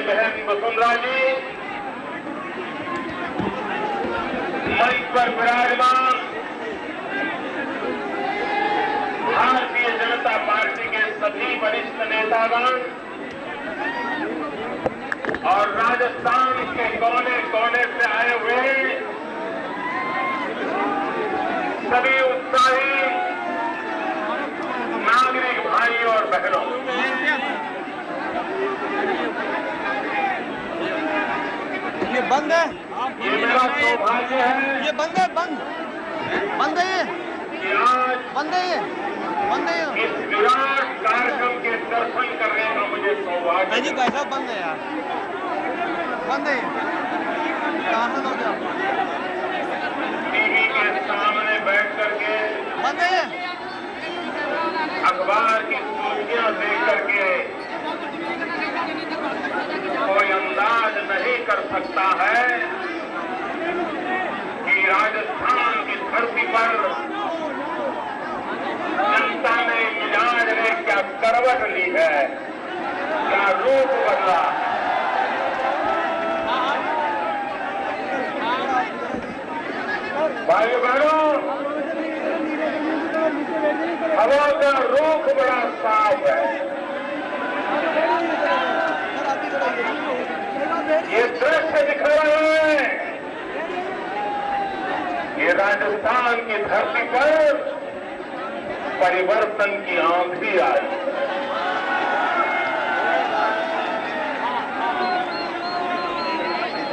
बहन वसुंधरा जी मंच पर विराजमान भारतीय जनता पार्टी के सभी वरिष्ठ नेतागण और राजस्थान के कोने कोने से आए हुए सभी उत्साही नागरिक भाई और बहनों, ये बंद है, ये मेरा सौभाग्य है, ये बंद है, बंद है, कि आज बंद है, ये इस विराट कार्यक्रम के दर्शन करने का मुझे सौभाग्य जी भाई साहब बंद है यार, बंद है, कहाँ से लोग टीवी के सामने बैठ करके बंद है, अखबार की सुर्खियां देख करके कोई अंदाज नहीं कर सकता है कि राजस्थान की धरती पर जनता ने मिजाज ने क्या करवट ली है, क्या रूप बदला। भाई बहनों, हवा का रुख बड़ा साफ है। ये दृश्य दिख रहे हैं, ये राजस्थान की धरती पर परिवर्तन की आंधी आई।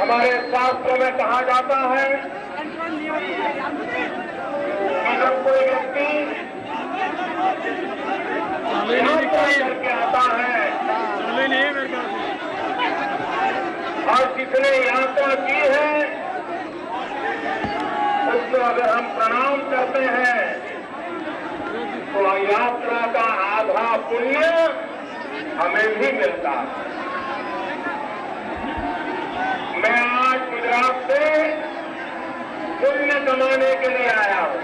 हमारे शास्त्रों में कहा जाता है कि जब कोई व्यक्ति करके आता है और जिसने यात्रा की है उसको अगर हम प्रणाम करते हैं तो यात्रा का आधा पुण्य हमें भी मिलता है। मैं आज गुजरात से पुण्य कमाने के लिए आया हूं,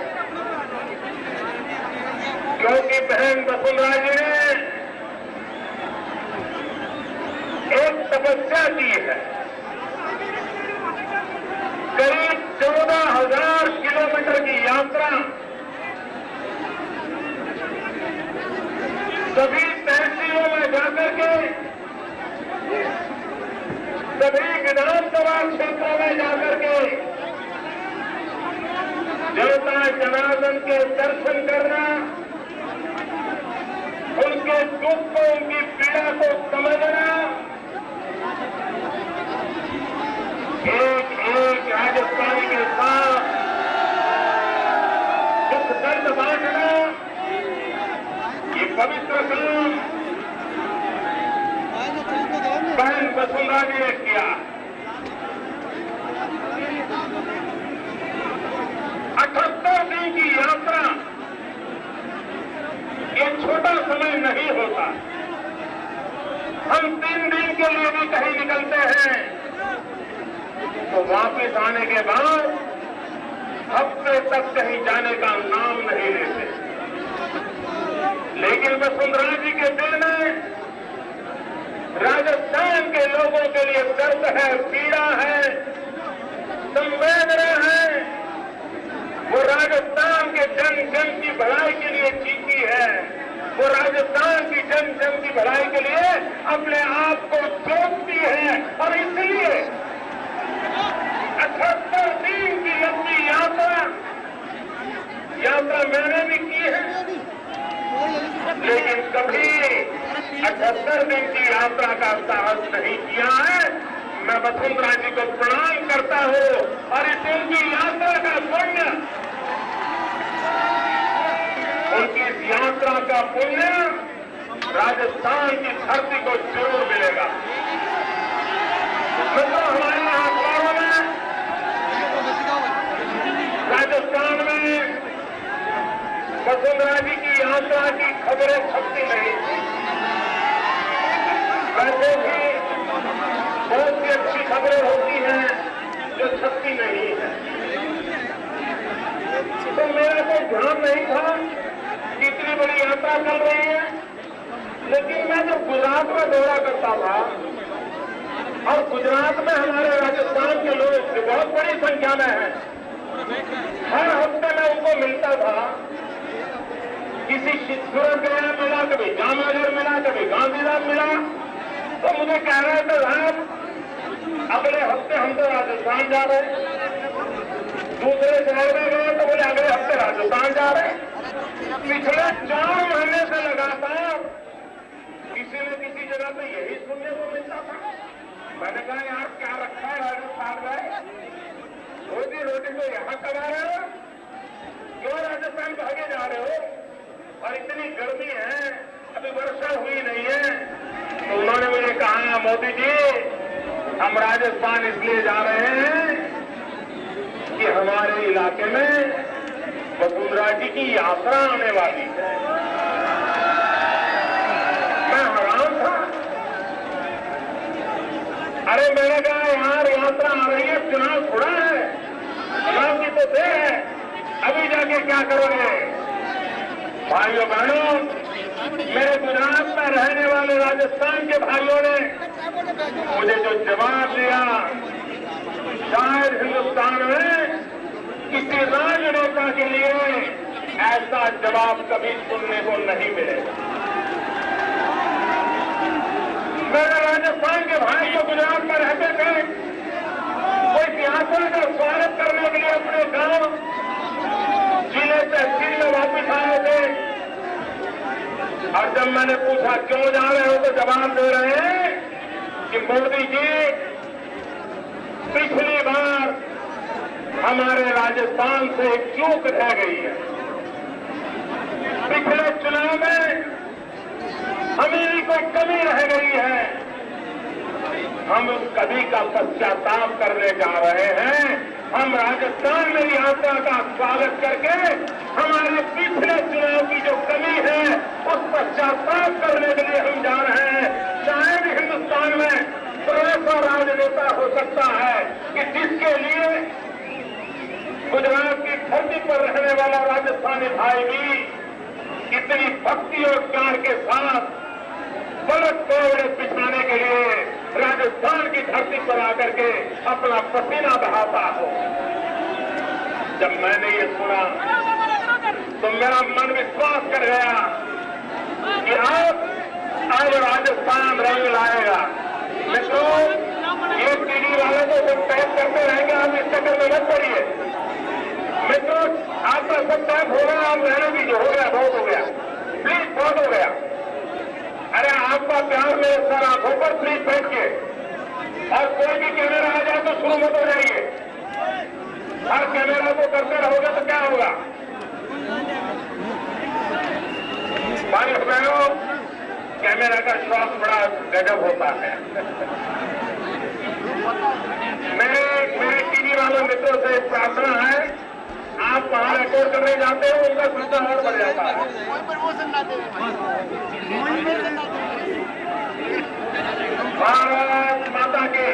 क्योंकि बहन वसुंधरा जी ने एक तपस्या की है। करीब 14,000 किलोमीटर की यात्रा सभी तहसीलों में जाकर के, सभी विधानसभा क्षेत्रों में जाकर के जनता जनार्दन के दर्शन करना, उनके दुख को, उनकी पीड़ा को समझना, एक एक राजस्थानी के साथ दुख दर्द बांटना, ये पवित्र काम बहन वसुंधरा जी ने किया। 78 दिन की यात्रा ये छोटा समय नहीं होता। हम 3 दिन के लिए भी कहीं निकलते हैं तो वापस आने के बाद हफ्ते तक कहीं जाने का नाम नहीं लेते। लेकिन वसुंधरा जी के दिल में राजस्थान के लोगों के लिए दर्द है, पीड़ा है, संवेदना है। वो राजस्थान के जन जन की भलाई के लिए जीती है। वो राजस्थान की जन जन की भलाई के लिए अपने आप को जोतती है और इसलिए 78 दिन की अपनी यात्रा मैंने भी की है, लेकिन कभी 78 दिन की यात्रा का साहस नहीं किया है। मैं वसुंधरा जी को प्रणाम करता हूं और इस उनकी यात्रा का पुण्य, उनकी इस यात्रा का पुण्य राजस्थान की धरती को जरूर मिलेगा। मतलब हमारे यहाँ अखबारों में राजस्थान में वसुंधरा जी की यात्रा की खबरें छपती नहीं। वैसे भी बहुत सी अच्छी खबरें होती हैं जो छपती नहीं है। तो मेरा कोई ध्यान नहीं था कि इतनी बड़ी यात्रा चल रही है, लेकिन मैं जब गुजरात में दौरा करता था और गुजरात में हमारे राजस्थान के लोग जो बहुत बड़ी संख्या में हैं, हर हफ्ते में उनको मिलता था। किसी सूरत गया मिला, कभी जामनगर मिला, कभी गांधीधाम मिला, तो मुझे कह रहे थे साहब अगले हफ्ते हम तो राजस्थान जा रहे हैं। दूसरे शहर में गए तो बोले अगले हफ्ते राजस्थान जा रहे हैं। पिछले 4 महीने से लगातार किसी न किसी जगह पे यही सुनने को मिलता था। मैंने कहा यार क्या रखा है राजस्थान में, रोजी रोटी तो यहां कमा रहे हो, क्यों राजस्थान भागे जा रहे हो? और इतनी गर्मी है, अभी वर्षा हुई नहीं है। तो उन्होंने मुझे कहा मोदी जी हम राजस्थान इसलिए जा रहे हैं कि हमारे इलाके में वसुंधरा जी की यात्रा आने वाली है। मैं हैरान था। अरे मैंने कहा यार यात्रा आ रही है, चुनाव थोड़ा है, चुनाव की तो देर है, अभी जाके क्या करोगे? भाइयों बहनों, मेरे गुजरात में रहने वाले राजस्थान के भाइयों ने मुझे जो जवाब दिया, शायद हिंदुस्तान में किसी राजनेता के लिए ऐसा जवाब कभी सुनने को नहीं मिलेगा। मेरे राजस्थान के भाई जो गुजरात में रहते थे, वो इस यात्रा का स्वागत करने के लिए अपने गांव जिले तहसील में वापिस आए थे। और जब मैंने पूछा क्यों जा रहे हो, तो जवाब दे रहे हैं कि मोदी जी पिछली बार हमारे राजस्थान से एक चूक रह गई है। पिछले चुनाव में हमें कोई कमी रह गई है, हम उस कमी का पश्चाताप करने जा रहे हैं। हम राजस्थान में यात्रा का स्वागत करके हमारे पिछले चुनाव की जो कमी है उस पश्चाताप करने के लिए हम जा रहे हैं। शायद हिंदुस्तान में ऐसा राजनेता हो सकता है कि जिसके लिए गुजरात की धरती पर रहने वाला राजस्थानी भाई भी इतनी भक्ति और प्यार के साथ बरस कोवड़े बिछाने के लिए राजस्थान की धरती पर आकर के अपना पसीना बहाता हो। जब मैंने ये सुना तो मेरा मन विश्वास कर गया कि अब राजस्थान रंग लाएगा। मित्रों, ये टीवी वाले तो सब टाइप करते रहेंगे, आप इस चक्कर में मत पड़िए। मित्रों, आपका सब टाइप हो रहा है, आप रहने दीजिए, हो गया, बहुत हो गया, प्लीज बहुत हो गया। अरे आपका प्यार मेरे सर आंखों पर, प्लीज बैठिए। और कोई भी कैमरा आ जाए तो शुरू मत हो जाइए। हर कैमरा को करते रहोगे तो क्या होगा? भाई बहनों, कैमरा का श्वास बड़ा गजब होता है। मेरे टीवी वाले मित्रों से एक प्रार्थना है, आप वहां रिकॉर्ड करने जाते हो, उनका सूचना और बढ़ जाता है। भारत माता की,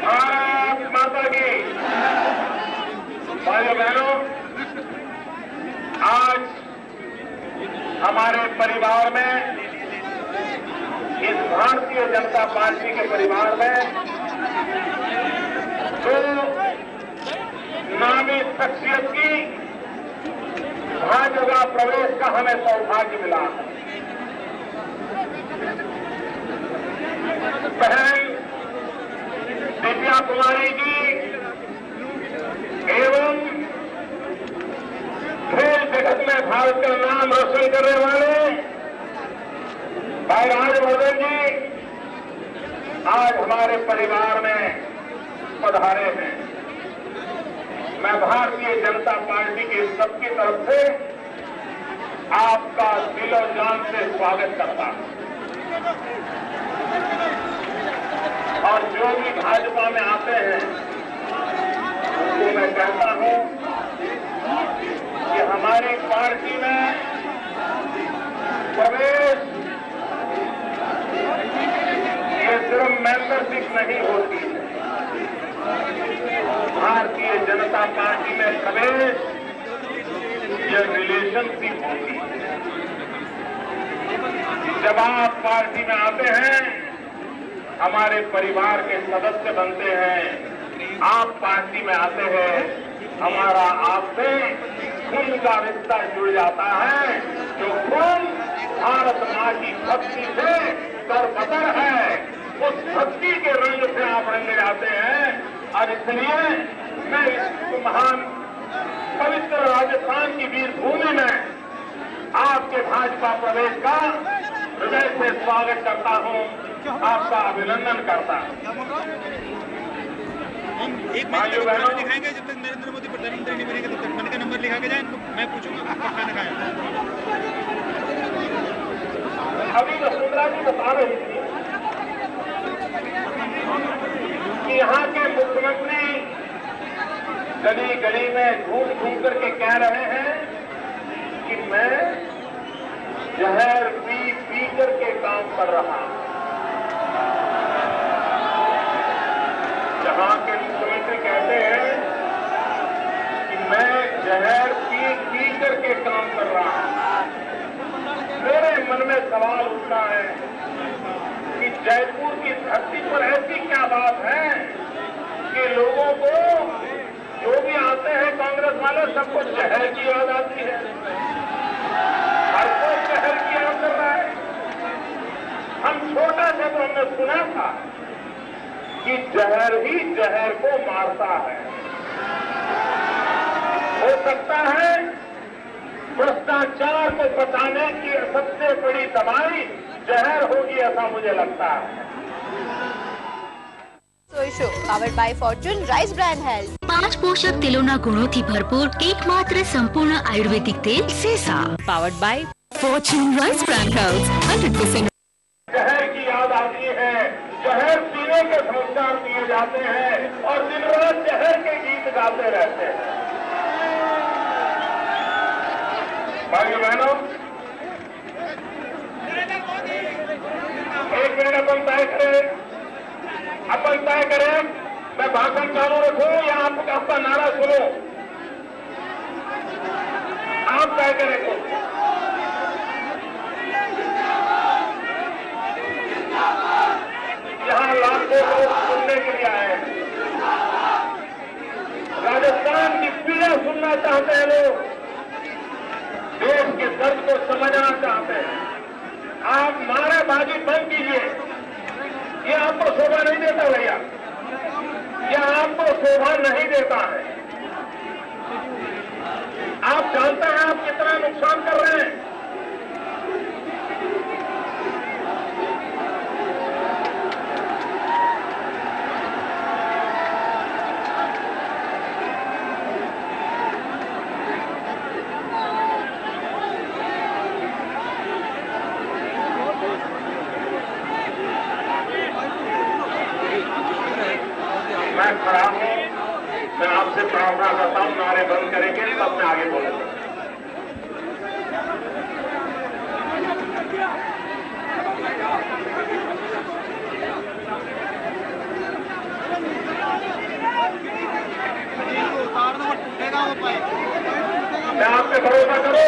भारत माता की। भाइयों बहनों, आज हमारे परिवार में, इस भारतीय जनता पार्टी के परिवार में दो नामी शख्सियत की भाजपा प्रवेश का हमें सौभाग्य मिला। बहन दिव्या कुमारी जी एवं खेल जगत में भारत का नाम रोशन करने वाले भाई राजवर्धन जी आज हमारे परिवार में पधारे हैं। मैं भारतीय जनता पार्टी के सबकी तरफ से आपका दिलो जान से स्वागत करता हूं। और जो भी भाजपा में आते हैं उनको मैं कहता हूं कि हमारी पार्टी में प्रवेश ये सिर्फ मेंबरशिप नहीं होती है। भारतीय जनता पार्टी में प्रवेश ये रिलेशनशिप होती है। जब आप पार्टी में आते हैं हमारे परिवार के सदस्य बनते हैं, आप पार्टी में आते हैं, हमारा आपसे खून का रिश्ता जुड़ जाता है, जो खून भारत माँ की भक्ति से तरबतर है, उस भक्ति के रंग से आप रंग जाते हैं। और इसलिए मैं इस महान पवित्र राजस्थान की वीर भूमि में आपके भाजपा प्रवेश का हृदय से स्वागत करता हूं, आपका अभिनंदन करता हूं। एक मिनट में दिखाएंगे, जब तक नरेंद्र मोदी प्रधानमंत्री नहीं बनेंगे तब तक मन का नंबर लिखा के जाए, मैं पूछूंगा आपका खाना खाया। अभी वसुंधरा जी बता रही थी कि यहाँ के मुख्यमंत्री गली गली में घूम घूम करके कह रहे हैं कि मैं जहर पी पी करके काम कर रहा हूं। जहां के मुख्यमंत्री कहते हैं कि मैं जहर पी पी करके काम कर रहा हूं, मेरे मन में सवाल उठता है कि जयपुर की धरती पर ऐसी क्या बात है कि लोगों को जो भी आते हैं कांग्रेस वाले सबको जहर की याद आती है, हर कोई जहर की याद कर रहा है। हम छोटा से तो हमने सुना था कि जहर ही जहर को मारता है। हो सकता है भ्रष्टाचार को बचाने की सबसे बड़ी दवाई जहर होगी, ऐसा मुझे लगता है। सोई show powered by Fortune rice brand health. 5 पोषक तेलोना गुणों भरपूर एकमात्र संपूर्ण आयुर्वेदिक तेल सेसा, powered by Fortune rice brand health 100%। जहर की याद आती है, जहर पीने के संस्कार दिए जाते हैं और दिन रात जहर के गीत गाते रहते हैं। भाइयों बहनों, एक मिनट अपन तय करें, मैं भाषण चालू रखूं या आपका नारा सुनो, आप तय करें तो। यहाँ लाखों लोग सुनने के लिए आए हैं, राजस्थान की पीड़ा सुनना चाहते हैं लोग, देश के दर्द को समझना चाहते हैं। आप नारेबाजी बंद कीजिए, ये आपको शोभा नहीं देता भैया, ये आपको शोभा नहीं देता है। आप जानते हैं आप कितना नुकसान कर रहे हैं। मैं खड़ा हूं, मैं आपसे प्रार्थना करता हूं, नारे बंद करेंगे तब मैं आगे बोलूंगा। मैं आप पे भरोसा करो,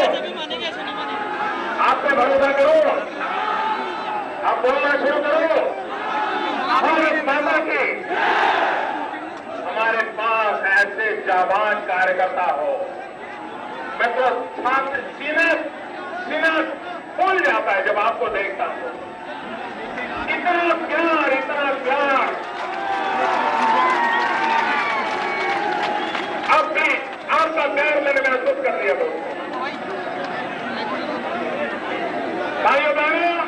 आप पे भरोसा करो, आप बोलना शुरू करो। भारत माता की हमारे पास ऐसे जाबाज कार्यकर्ता हो, मैं तो छात्र सीना फूल जाता है जब आपको देखता हूं। इतना प्यार, इतना प्यार। अब भी आपका प्यार मैंने महसूस कर लिया दोस्तों। भाइयों बहनों,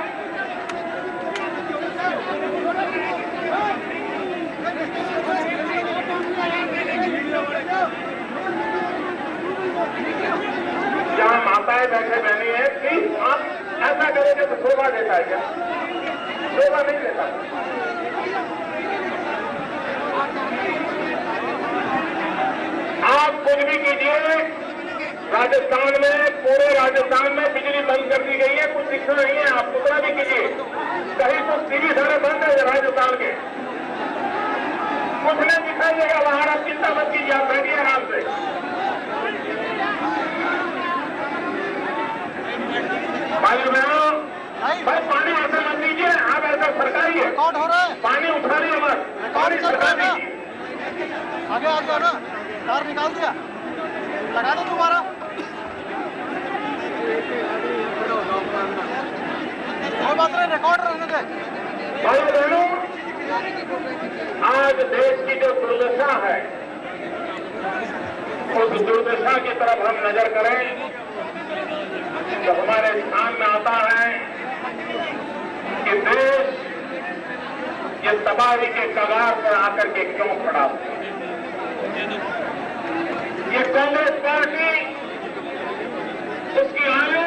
जहां माताएं बैठे बहनी है, प्लीज आप ऐसा करोगे तो शोभा देता है क्या? शोभा नहीं देता। आप कुछ भी कीजिए, राजस्थान में, पूरे राजस्थान में बिजली बंद कर दी गई है, कुछ दिखना नहीं है। आप कितना भी कीजिए, कहीं तो टीवी सारे बंद है राजस्थान के, कुछ नहीं दिखाई देगा बाहर। आप चिंता मत कीजिए, आप बैठिए आराम से। भाई बहनों, भाई पानी ऐसे मत दीजिए, आप ऐसा टैंकर सरकारी है, रिकॉर्ड हो रहा है, पानी उठा रही है मत, पानी सरकारी। आगे आ जाओ ना, तार निकाल दिया, लगा दो दोबारा। कोई बात नहीं, रिकॉर्ड रहने दे। भाई बहनों, आज देश की जो दुर्दशा है, उस दुर्दशा की तरफ हम नजर करें तो हमारे ध्यान में आता है कि देश ये तबाही के कगार पर आकर के क्यों खड़ा हुआ। ये कांग्रेस पार्टी, उसकी आयु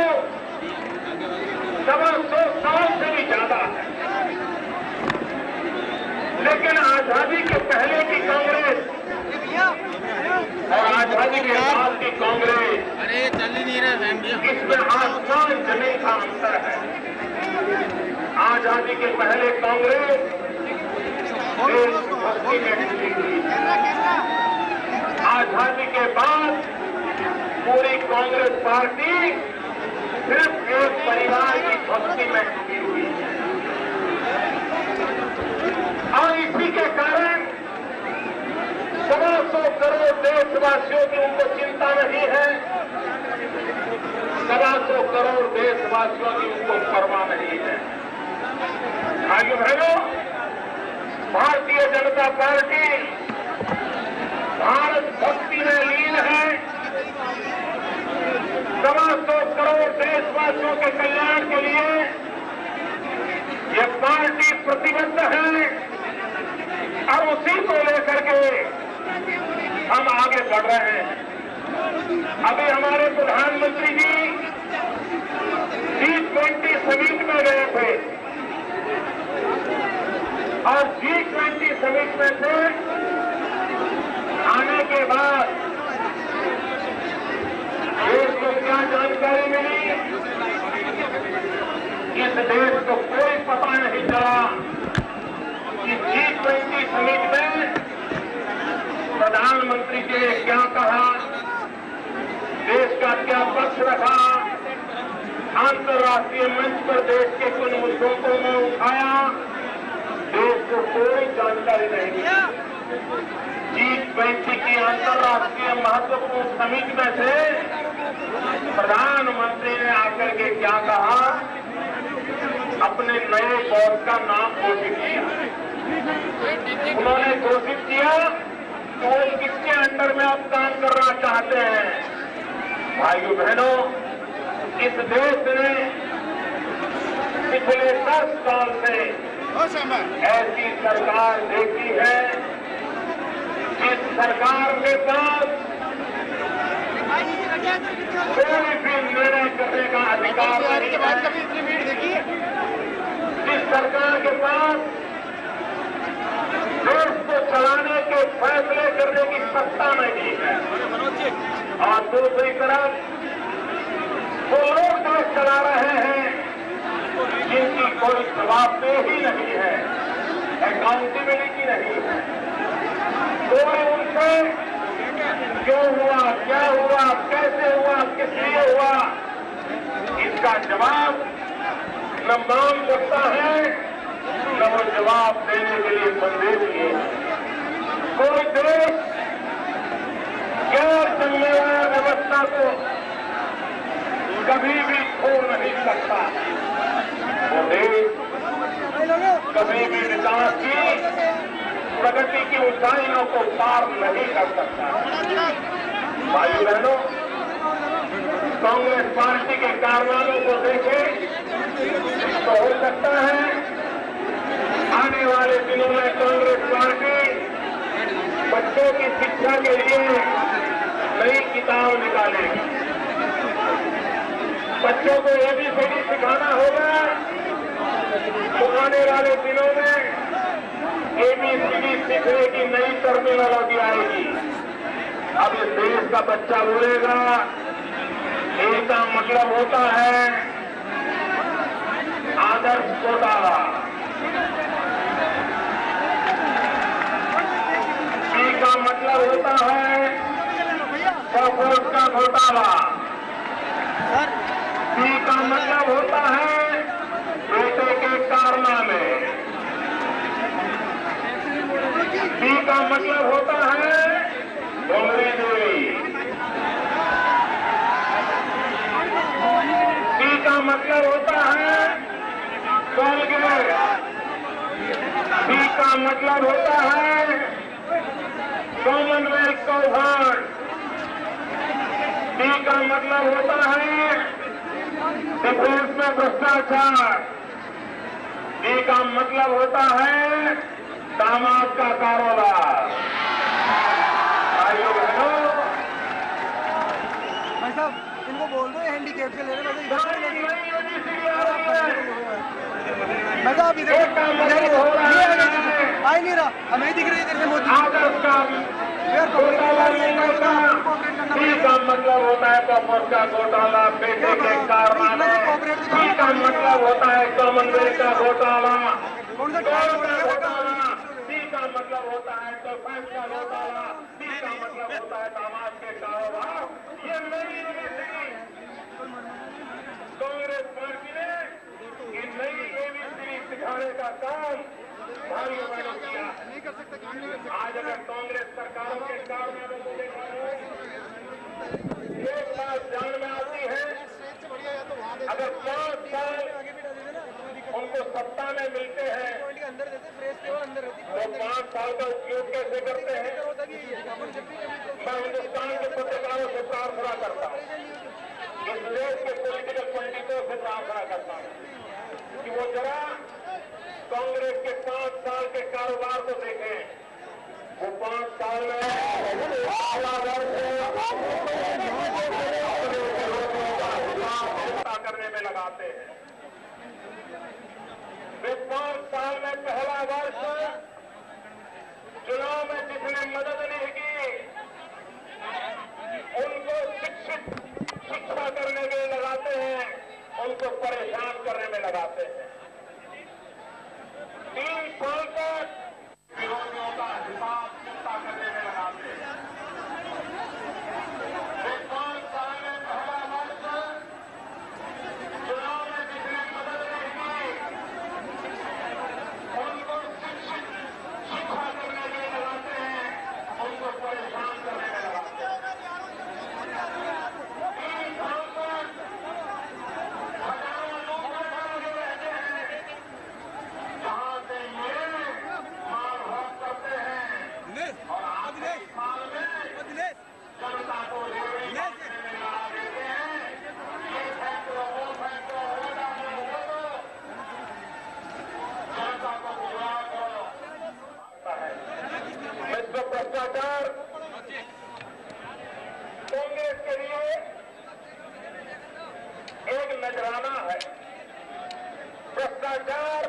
125 साल से भी ज्यादा है, लेकिन आजादी के पहले की कांग्रेस और आजादी के बाद की कांग्रेस, अरे चल ही नहीं रहा, इसमें आसमान जमीन का अंतर है। आजादी के पहले कांग्रेस देशभक्ति में डूबी हुई, आजादी के बाद पूरी कांग्रेस पार्टी सिर्फ एक परिवार की भक्ति में डूबी हुई है। और इसी के कारण 125 करोड़ देशवासियों की उनको चिंता नहीं है, 125 करोड़ देशवासियों की उनको परवाह नहीं है। भाइयों बहनों, भारतीय जनता पार्टी भारत भक्ति में लीन है, 125 करोड़ देशवासियों के कल्याण के लिए ये पार्टी प्रतिबद्ध है और उसी को लेकर के हम आगे बढ़ रहे हैं। अभी हमारे प्रधानमंत्री जी G20 समिट में गए थे और G20 समिट में से आने के बाद देश को क्या जानकारी मिली, इस देश को कोई पता नहीं चला कि G20 समिट में प्रधानमंत्री जी ने क्या कहा, देश का क्या पक्ष रखा, अंतर्राष्ट्रीय मंच पर देश के कुछ मुद्दों को मैं उठाया, देश को कोई जानकारी नहीं मिली। G20 की अंतर्राष्ट्रीय महत्वपूर्ण समिट में से प्रधानमंत्री ने आकर के क्या कहा, अपने नए बॉस का नाम घोषित किया। उन्होंने घोषित किया तो वो किसके अंडर में आप काम करना चाहते हैं। भाइयों बहनों, इस देश ने पिछले 10 साल से ऐसी सरकार देखी है जिस सरकार के पास कोई भी निर्णय करने का अधिकार नहीं है, जिस सरकार के पास देश को चलाने के फैसले करने की सत्ता नहीं है, और दूसरी तरफ वो लोग देश चला रहे हैं जिनकी कोई जवाबदेही नहीं है, अकाउंटेबिलिटी नहीं है। कोई उनसे क्यों हुआ, क्या हुआ, कैसे हुआ, किस लिए हुआ, इसका जवाब न मांग सकता है, न वो जवाब देने के लिए संदेश किए। कोई देश गैर जिम्मेदार व्यवस्था को कभी भी छोड़ नहीं सकता, वो देश कभी भी विकास की प्रगति की ऊंचाइयों को पार नहीं कर सकता। भाई बहनों, कांग्रेस पार्टी के कारनामों को देखें तो हो सकता है आने वाले दिनों में कांग्रेस पार्टी बच्चों की शिक्षा के लिए नई किताब निकालेगी। बच्चों को ABCD सिखाना होगा तो आने वाले दिनों में ABCD सीखने की नई टर्मिनोलॉजी आएगी। अब इस देश का बच्चा बोलेगा, इसका मतलब होता है आदर्श घोटाला, C का मतलब होता है कॉर्पोरेट का घोटाला, D का मतलब होता है बेटे के कारनामे, का मतलब होता है डोंगरी देवी। टी का मतलब होता है कोलगेट। सी का मतलब होता है कॉमनवेल्थ कौभांड। डी का मतलब होता है डिफेंस में भ्रष्टाचार। डी का मतलब होता है दामाद का कारोबार। भाइयों बहनों, भाई साहब इनको बोल दो हैंडीकेप से ले रहे नई एबीसीडी आ रही है। मैं साहब इधर एक का मतलब हो रहा है आ ही नहीं रहा, हमें दिख रही है इधर से मोदी आदर्श का घोटाला नहीं होता। सी का मतलब होता है कॉपर का घोटाला, पेटे के कारनामे। सी का मतलब होता है कॉमनवेल्थ का घोटाला, कौन सा गोल्ड का घोटाला। सी का मतलब होता है डिफेंस का घोटाला। सी का मतलब होता है दामाद के कारोबार। ये नई एबीसीडी कांग्रेस पार्टी ने ये नई एबीसीडी सिखाने का काम भाइयों बहनों किया है। आज अगर कांग्रेस सरकारों के कारनामे को देखा जाए, एक बात जान में आती है, अगर 5 साल उनको सत्ता में मिलते हैं तो 5 साल का उपयोग कैसे करते हैं। मैं हिंदुस्तान के पत्रकारों से प्रार्थना करता हूं, इस देश के पॉलिटिकल पंडितों से प्रार्थना करता हूं कि वो जरा कांग्रेस के 5 साल के कारोबार को देखें। वो 5 साल में पहला वर्ष करने में लगाते हैं। वे 5 साल में पहला वर्ष चुनाव में जिसने मदद नहीं की उनको शिक्षा करने में लगाते हैं, उनको परेशान करने में लगाते हैं। 3 साल तक विरोधियों का हिसाब चुकता करने में लगाते हैं। वे 5 साल में पहला वर्ष चुनाव में जिसने मदद नहीं की उनको शिक्षा करने में लगाते हैं, उनको परेशान करने में लगाते हैं। 3 साल तक हजारों लोग लगे रहते हैं जहां से ये मार भाग करते हैं और आज के साल में जनता को रेवड़ी बांटने में लगा देते हैं। ये फैसला वो फैसला हो जाने हो तो जनता को गुमराह करो। विश्व भ्रष्टाचार कांग्रेस के लिए एक नजराना है। भ्रष्टाचार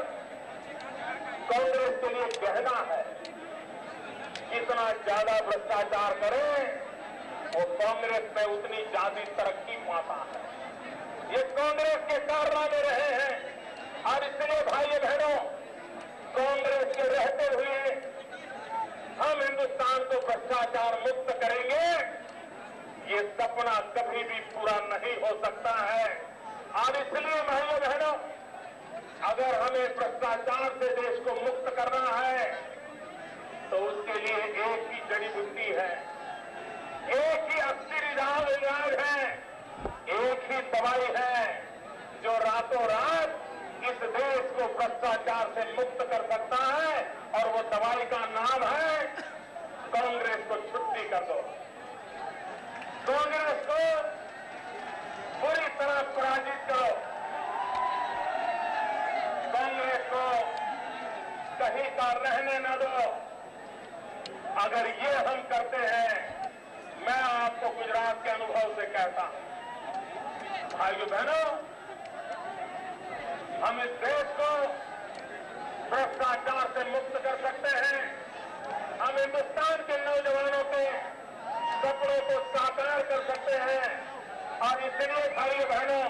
कांग्रेस के लिए गहना है। जितना ज्यादा भ्रष्टाचार करें वो कांग्रेस में उतनी ज्यादा तरक्की पाता है। ये कांग्रेस के कारनामे रहे हैं और इसलिए भाइयों बहनों, कांग्रेस के रहते हुए हम हिंदुस्तान को भ्रष्टाचार मुक्त करेंगे, ये सपना कभी भी पूरा नहीं हो सकता है। और इसलिए भाइयों बहनों, अगर हमें भ्रष्टाचार से देश को मुक्त करना है तो उसके लिए एक ही जड़ी बूटी है, एक ही अस्थिर इलाज है, एक ही दवाई है जो रातों रात इस देश को भ्रष्टाचार से मुक्त कर सकता है। और वो दवाई का नाम है कांग्रेस को छुट्टी कर दो। कांग्रेस को पूरी तरह पराजित करो। कांग्रेस को कहीं का रहने न दो। अगर ये हम करते हैं, मैं आपको गुजरात के अनुभव से कहता हूं, भाइयों बहनों, हम इस देश को भ्रष्टाचार से मुक्त कर सकते हैं। हम हिंदुस्तान के नौजवानों के सपनों को साकार कर सकते हैं। और इसलिए भाइयों बहनों,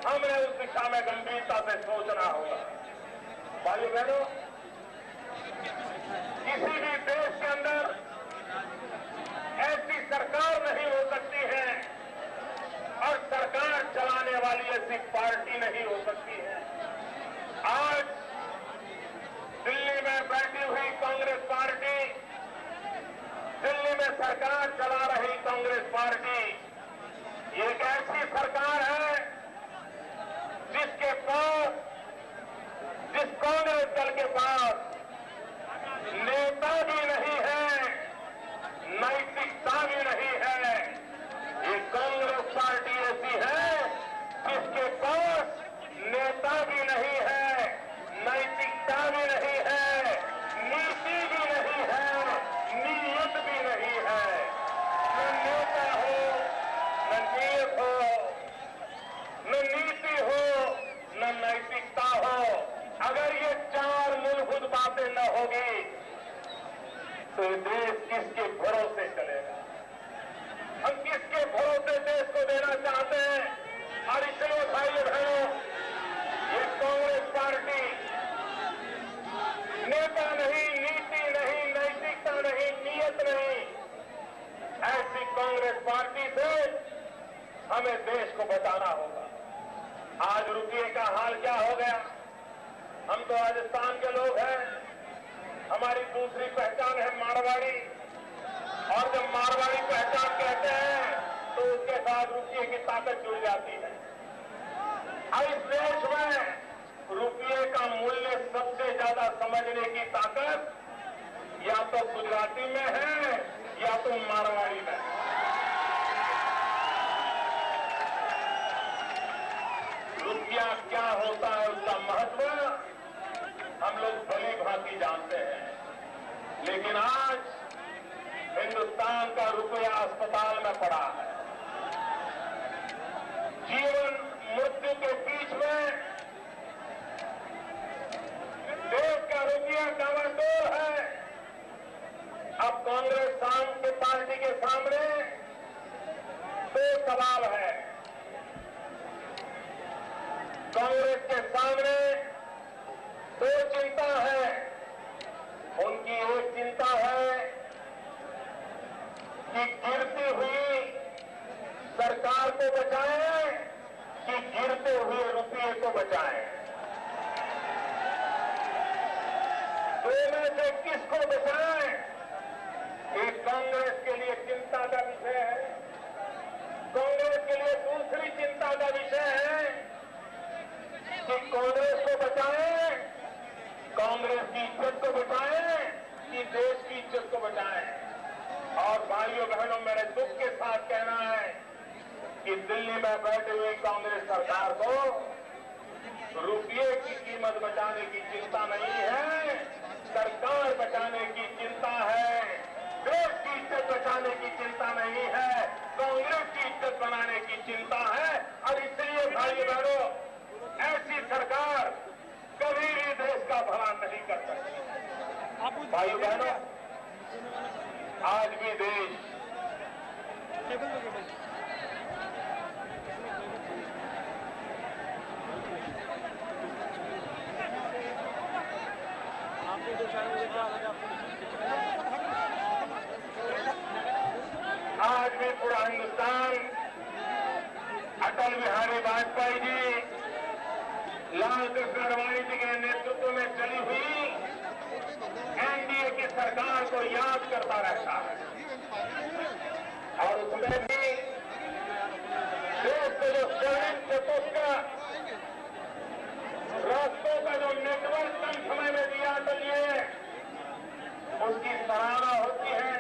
हमने उस दिशा में गंभीरता से सोचना होगा। भाइयों बहनों, किसी भी देश के अंदर ऐसी सरकार नहीं हो सकती है और सरकार चलाने वाली ऐसी पार्टी नहीं हो सकती है। आज दिल्ली में बैठी हुई कांग्रेस पार्टी सरकार चला रही कांग्रेस पार्टी एक ऐसी सरकार है जिसके पास, जिस कांग्रेस दल के पास नेता भी नहीं है, नैतिकता भी नहीं है। ये कांग्रेस पार्टी ऐसी है जिसके पास नेता भी नहीं है, नैतिकता भी नहीं है, नीति भी नहीं है, नीयत भी नहीं है। न नेता हो, न नीयत हो, न नीति हो, न नैतिकता हो। अगर ये चार मूलभूत बातें न होगी तो देश किसके भरोसे चलेगा? हम किसके भरोसे देश को देना चाहते हैं? और इसलिए भाइयों बहनों, ये कांग्रेस पार्टी नेता नहीं, नीति नहीं, नैतिकता नहीं, नियत नहीं, ऐसी कांग्रेस पार्टी से हमें देश को बचाना होगा। आज रुपये का हाल क्या हो गया? हम तो राजस्थान के लोग हैं, हमारी दूसरी पहचान है मारवाड़ी, और जब मारवाड़ी पहचान कहते हैं तो उसके साथ रुपये की ताकत जुड़ जाती है। और इस देश में रुपये का मूल्य सबसे ज्यादा समझने की ताकत या तो गुजराती में है या तो मारवाड़ी में। रुपया क्या होता है, उसका महत्व हम लोग भली भांति जानते हैं। लेकिन आज हिंदुस्तान का रुपया अस्पताल में पड़ा है। जीवन मृत्यु के बीच में देश का रुपया डावाडोल है। अब कांग्रेस के पार्टी के सामने दो सवाल है। कांग्रेस के सामने दो चिंता है। उनकी एक चिंता है कि गिरती हुई सरकार को बचाएं कि गिरते हुए रुपये को बचाएं। दो में से किसको बचाएं? एक कांग्रेस के लिए चिंता का विषय है। कांग्रेस के लिए दूसरी चिंता का विषय है कि कांग्रेस को बचाएं, कांग्रेस की इज्जत को बचाएं कि देश की इज्जत को बचाएं। और भाइयों बहनों, मेरे दुख के साथ कहना है कि दिल्ली में बैठे हुई कांग्रेस सरकार को रुपये की कीमत बचाने की चिंता नहीं है, सरकार बचाने की चिंता है। देश की इज्जत बचाने की चिंता नहीं है, कांग्रेस की इज्जत बनाने की चिंता है। और इसलिए भाइयों बहनों, ऐसी सरकार कभी भी देश का भला नहीं कर सकती। भाइयों बहनों, आज भी देश आज भी पूरा हिंदुस्तान अटल बिहारी वाजपेयी जी, लाल कृष्ण आडवाणी जी के नेतृत्व में चली हुई एनडीए की सरकार को याद करता रहता है। और उसमें भी देश को जो स्वर्णिम चतुष्क रास्तों का जो नेटवर्क कम समय में दिया चलिए, उसकी सराहना होती है।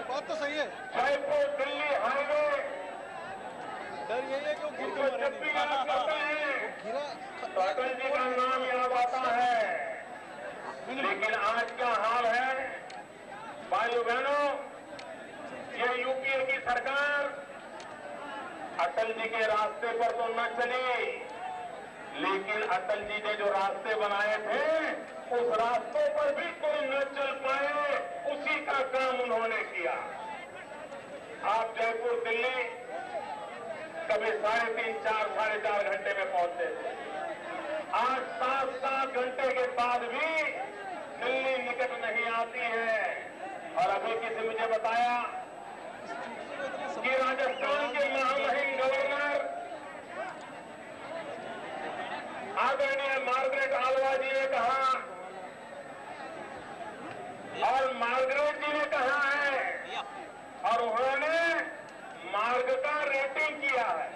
बात तो सही है। जयपुर दिल्ली हाईवे, डर यही है कि उसको जब भी याद करते हैं तो अटल जी का नाम याद आता है। लेकिन आज क्या हाल है भाइयों बहनों, ये यूपीए की सरकार अटल जी के रास्ते पर तो न चली, लेकिन अटल जी ने जो रास्ते बनाए थे उस रास्तों पर भी कोई न चल पाए, उसी का काम उन्होंने किया। आप जयपुर दिल्ली कभी 3.5, 4.5 घंटे में पहुंचते थे। आज 7 घंटे के बाद भी दिल्ली निकट नहीं आती है। और अभी किसी मुझे बताया कि राजस्थान के महामहिम गवर्नर आदरणीय मार्गरेट आलवा जी ने कहा, और मार्गरेट जी ने कहा है और उन्होंने मार्ग का रेटिंग किया है।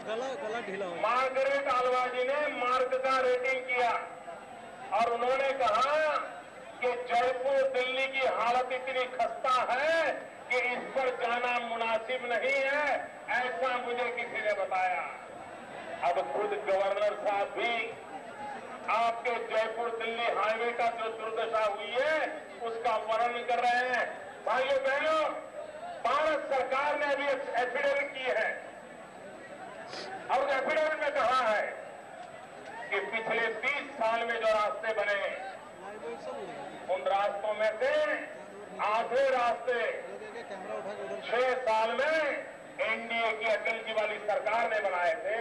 गला ढीला हो मार्गरेट आलवा जी ने मार्ग का रेटिंग किया और उन्होंने कहा कि जयपुर दिल्ली की हालत इतनी खस्ता है कि इस पर जाना मुनासिब नहीं है, ऐसा मुझे किसी ने बताया। अब खुद गवर्नर साहब भी आपके जयपुर दिल्ली हाईवे का जो दुर्दशा हुई है उसका वर्णन कर रहे हैं। भाइयों बहनों, भारत सरकार ने अभी एफिडेविट की है और एफिडेविट में कहा है कि पिछले 30 साल में जो रास्ते बने उन रास्तों में से आधे रास्ते 6 साल में एनडीए की अटल जी वाली सरकार ने बनाए थे।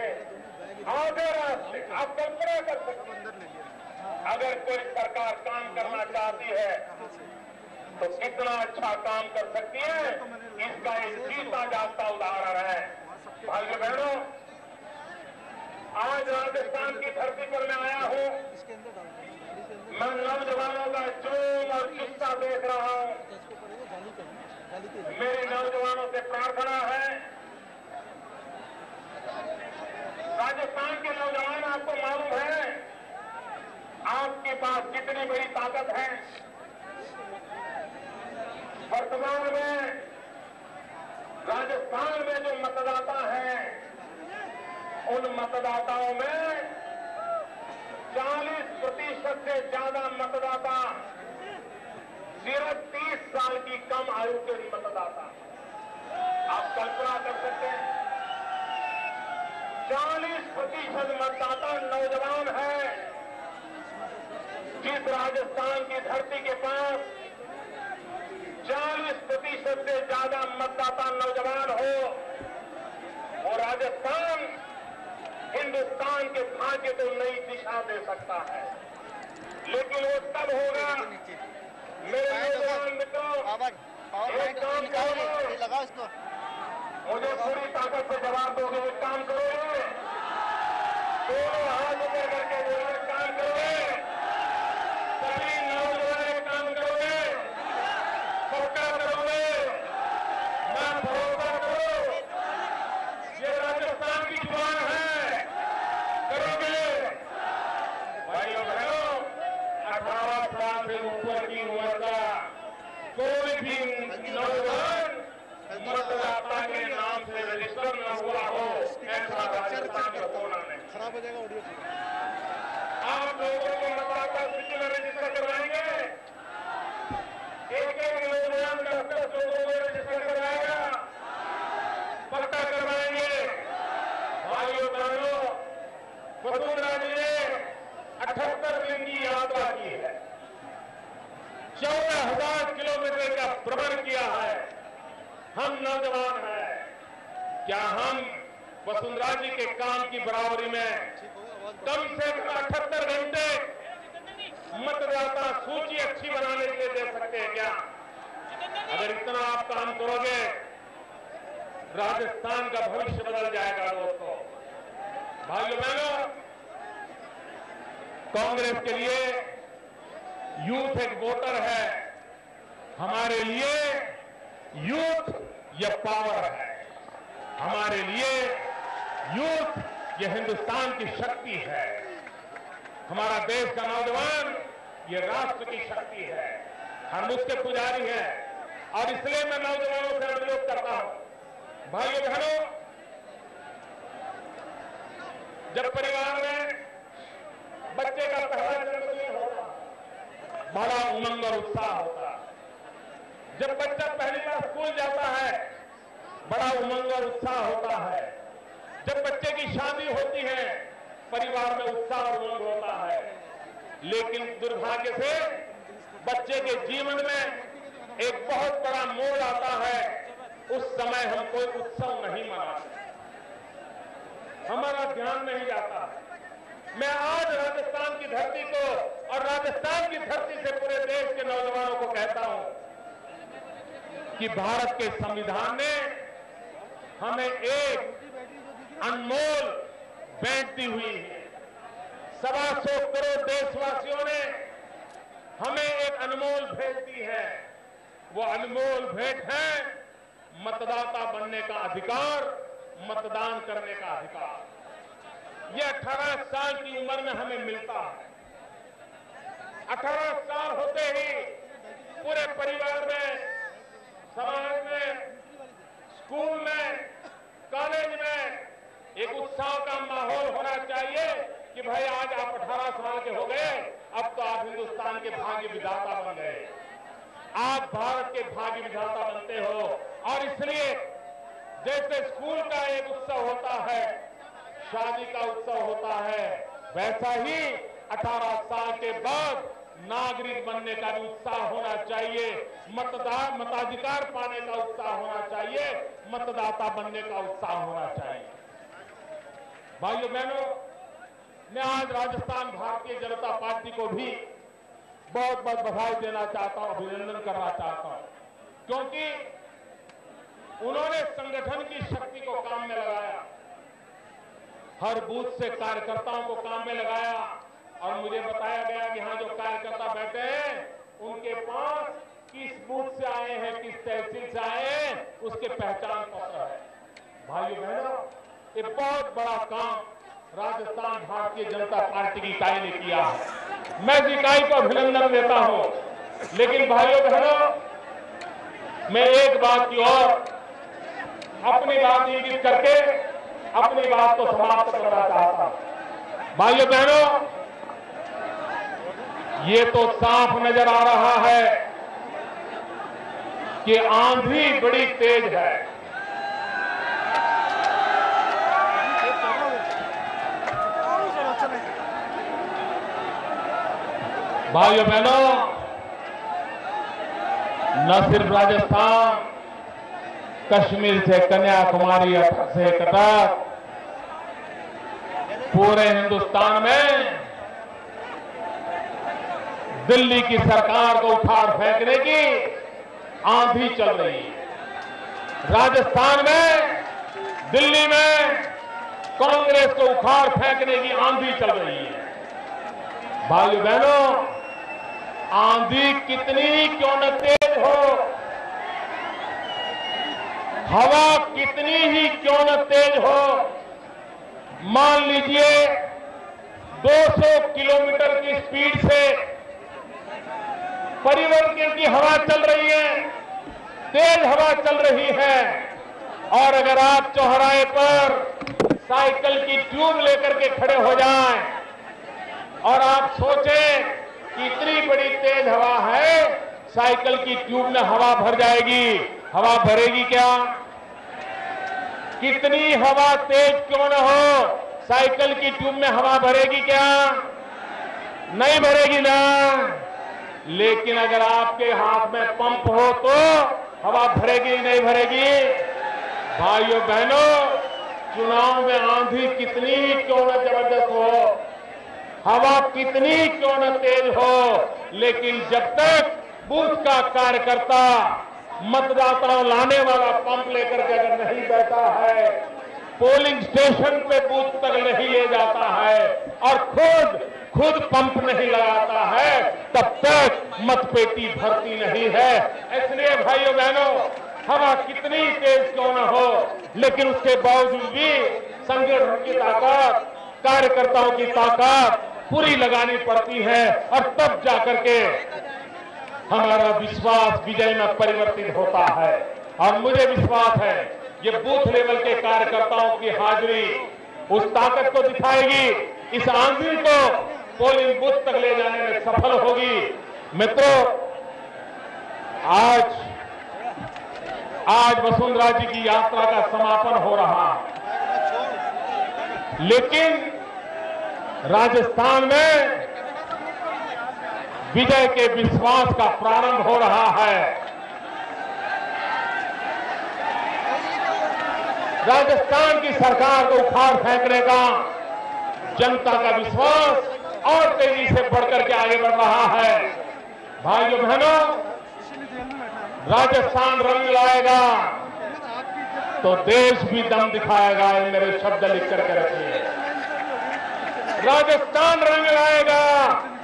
आधे रास्ते आप कल्पना कर सकते हैं। अगर कोई सरकार काम करना चाहती है तो कितना अच्छा काम कर सकती है, इसका एक जीता जागता उदाहरण है। भाइयों बहनों, आज राजस्थान की धरती पर मैं आया हूं, मैं नौजवानों का जोश और जुस्सा देख रहा हूं। मेरे नौजवानों से प्रार्थना है, राजस्थान के नौजवान, आपको मालूम है आपके पास कितनी बड़ी ताकत है। वर्तमान में राजस्थान में जो मतदाता हैं उन मतदाताओं में 40% से ज्यादा मतदाता सिर्फ 30 साल की कम आयु के मतदाता। आप कल्पना कर सकते हैं 40% मतदाता नौजवान है। जिस राजस्थान की धरती के पास 40% से ज्यादा मतदाता नौजवान हो, वो राजस्थान हिंदुस्तान के भाग्य को नई दिशा दे सकता है। लेकिन वो तब होगा मेरे नौजवान मित्रों, एक काम करोगे, लगा इसको मुझे पूरी ताकत से जवाब दोगे, एक काम करोगे, दोनों हाथ ऊपर करके बोलो, एक काम करोगे, सभी नौजवान एक काम करोगे, पक्का करोगे, मैं भरोसा करो, ये राजस्थान की जुबान है, करोगे। भाइयों बहनों, 18 साल से ऊपर की उम्र का कोई भी नौजवान मतदाता के नाम से रजिस्टर न हुआ हो, ऐसा राजस्थान में होना नहीं। खराब हो जाएगा ऑडियो। आप लोगों को मतदाता सूची में रजिस्टर करवाएंगे, एक नौजवान 10 लोगों में रजिस्टर करवाएगा, पक्का करवाएंगे। भाइयों बहनों, वसुंधरा जी ने 78 दिन की यात्रा की है, 14,000 किलोमीटर का भ्रमण किया है। हम नौजवान हैं, क्या हम वसुंधरा जी के काम की बराबरी में कम से कम 78 घंटे मतदाता सूची अच्छी बनाने के लिए दे सकते हैं क्या? अगर इतना आप काम करोगे, राजस्थान का भविष्य बदल जाएगा। दोस्तों, भाइयों बहनों, कांग्रेस के लिए यूथ एक वोटर है, हमारे लिए यूथ ये पावर है, हमारे लिए यूथ ये हिंदुस्तान की शक्ति है, हमारा देश का नौजवान ये राष्ट्र की शक्ति है। हम उसके पुजारी हैं और इसलिए मैं नौजवानों से अनुरोध करता हूं, भाइयों बहनों, जब परिवार में बच्चे का पहला जन्मदिन होता, बड़ा उमंग और उत्साह होता। जब बच्चा पहली बार स्कूल जाता है, बड़ा उमंग और उत्साह होता है। जब बच्चे की शादी होती है, परिवार में उत्साह और उमंग होता है। लेकिन दुर्भाग्य से बच्चे के जीवन में एक बहुत बड़ा मोड़ आता है, उस समय हम कोई उत्सव नहीं मनाते, हमारा ध्यान नहीं जाता। मैं आज राजस्थान की धरती को और राजस्थान की धरती से पूरे देश के नौजवानों को कहता हूं कि भारत के संविधान ने हमें एक अनमोल भेंट दी हुई है। 125 करोड़ देशवासियों ने हमें एक अनमोल भेंट दी है। वो अनमोल भेंट है मतदाता बनने का अधिकार, मतदान करने का अधिकार। यह 18 साल की उम्र में हमें मिलता है। 18 साल होते ही पूरे परिवार में, समाज में, स्कूल में, कॉलेज में एक उत्साह का माहौल होना चाहिए कि भाई आज आप 18 साल के हो गए, अब तो आप हिंदुस्तान के भाग्य विधाता बन गए, आप भारत के भाग्य विधाता बनते हो। और इसलिए जैसे स्कूल का एक उत्सव होता है, शादी का उत्सव होता है, वैसा ही 18 साल के बाद नागरिक बनने का भी उत्साह होना चाहिए, मताधिकार पाने का उत्साह होना चाहिए, मतदाता बनने का उत्साह होना चाहिए। भाइयों बहनों, मैं आज राजस्थान भारतीय जनता पार्टी को भी बहुत बहुत बधाई देना चाहता हूं, अभिनंदन करना चाहता हूं, क्योंकि उन्होंने संगठन की शक्ति को काम में लगाया, हर बूथ से कार्यकर्ताओं को काम में लगाया। और मुझे बताया गया कि यहां जो कार्यकर्ता बैठे हैं उनके पास किस बूथ से आए हैं, किस तहसील से आए हैं, उसके पहचान पत्र है। भाइयों बहनों, ये बहुत बड़ा काम राजस्थान भारतीय जनता पार्टी की इकाई ने किया है। मैं इस इकाई को अभिनंदन देता हूं, लेकिन भाइयों बहनों, मैं एक बात की और अपनी बात इंगित करके अपनी बात को समाप्त करना चाहता हूं। भाइयों बहनों, ये तो साफ नजर आ रहा है कि आंधी बड़ी तेज है। भाइयों बहनों, न सिर्फ राजस्थान, कश्मीर से कन्याकुमारी से कटक, पूरे हिंदुस्तान में दिल्ली की सरकार को उखाड़ फेंकने की आंधी चल रही है। राजस्थान में, दिल्ली में कांग्रेस को उखाड़ फेंकने की आंधी चल रही है। भाइयों बहनों, आंधी कितनी ही क्यों न तेज हो, हवा कितनी ही क्यों न तेज हो, मान लीजिए 200 किलोमीटर की स्पीड से परिवर्तन की हवा चल रही है, तेज हवा चल रही है, और अगर आप चौराहे पर साइकिल की ट्यूब लेकर के खड़े हो जाएं और आप सोचें कि इतनी बड़ी तेज हवा है, साइकिल की ट्यूब में हवा भर जाएगी, हवा भरेगी क्या? कितनी हवा तेज क्यों न हो, साइकिल की ट्यूब में हवा भरेगी क्या? नहीं भरेगी ना। लेकिन अगर आपके हाथ में पंप हो तो हवा भरेगी नहीं भरेगी? भाइयों बहनों, चुनाव में आंधी कितनी क्यों न जबरदस्त हो, हवा कितनी क्यों न तेज हो, लेकिन जब तक बूथ का कार्यकर्ता मतदाताओं लाने वाला पंप लेकर के अगर नहीं बैठा है, पोलिंग स्टेशन पे बूथ तक नहीं ले जाता है और खुद पंप नहीं लगाता है, तब तक मतपेटी भरती नहीं है। इसलिए भाइयों बहनों, हवा कितनी तेज क्यों न हो, लेकिन उसके बावजूद भी संगठन की ताकत, कार्यकर्ताओं की ताकत पूरी लगानी पड़ती है, और तब जाकर के हमारा विश्वास विजय में परिवर्तित होता है। और मुझे विश्वास है ये बूथ लेवल के कार्यकर्ताओं की हाजिरी उस ताकत को दिखाएगी, इस आंधी को पोलिंग बूथ तक ले जाने में सफल होगी। मित्रों, आज वसुंधरा जी की यात्रा का समापन हो रहा है, लेकिन राजस्थान में विजय के विश्वास का प्रारंभ हो रहा है। राजस्थान की सरकार को उखाड़ फेंकने का जनता का विश्वास और तेजी से बढ़कर के आगे बढ़ रहा है। भाइयों बहनों, राजस्थान रंग लाएगा तो देश भी दम दिखाएगा। ये मेरे शब्द लिख करके रखिए। राजस्थान रंग लाएगा,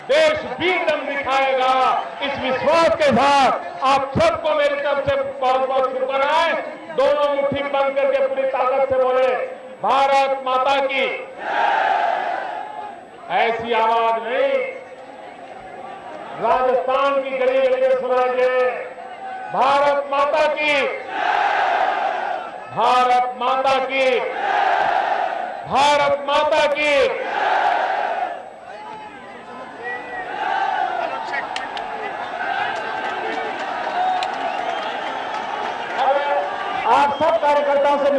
देश भी दम दिखाएगा। इस विश्वास के साथ आप सबको मेरी तरफ से बहुत बहुत शुभकामनाएं। दोनों बन करके पूरी ताकत से बोले भारत माता की। ऐसी आवाज नहीं, राजस्थान की गली गली में सुनाइए भारत माता की, भारत माता की, भारत माता की। आप सब कार्यकर्ताओं से